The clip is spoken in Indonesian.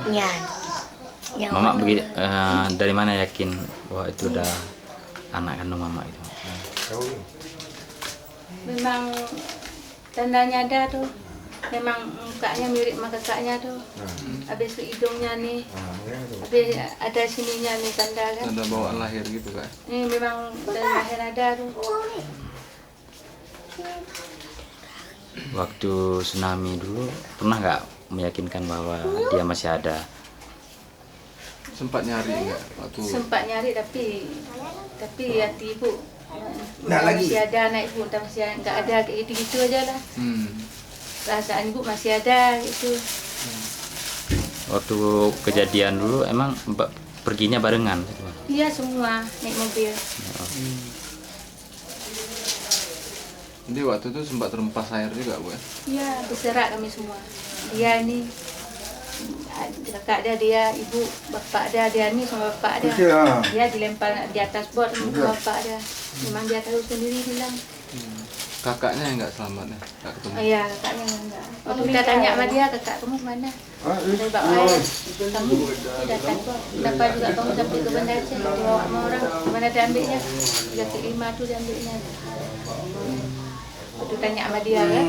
Ya, yang Mama dari mana yakin bahwa itu udah anak kandung mama itu? Memang tandanya ada tuh. Memang mukanya mirip sama kakaknya tuh. Habis itu hidungnya nih. Habis ada sininya nih tanda kan. Tanda bawaan lahir gitu kan. Ini memang dari lahir ada tuh. Waktu tsunami dulu pernah nggak meyakinkan bahwa dia masih ada? Sempat nyari nggak waktu? Sempat nyari tapi hati ibu masih ada anak ibu, tapi masih nggak ada kayak gitu aja lah. Perasaan ibu masih ada gitu. Waktu kejadian dulu emang perginya barengan? Iya semua naik mobil. Jadi waktu itu sempat terempas air juga Bu ya? Iya berserak kami semua. Dia ini kakak dia ibu, bapak dia ini sama bapak dia. Dia dilempar di atas bot sama bapak dia. Memang dia tahu sendiri bilang. Kakaknya yang nggak selamat ya? Nggak ketemu? Iya kakaknya enggak. Waktu kita tanya sama dia, kakak kamu kemana? Dari bapak ayah, kamu datang kok. Kenapa juga kamu sampai ke Banda Aceh? Dibawa sama orang, kemana diambilnya? 3 tuh diambilnya. Waktu tanya sama dia kan.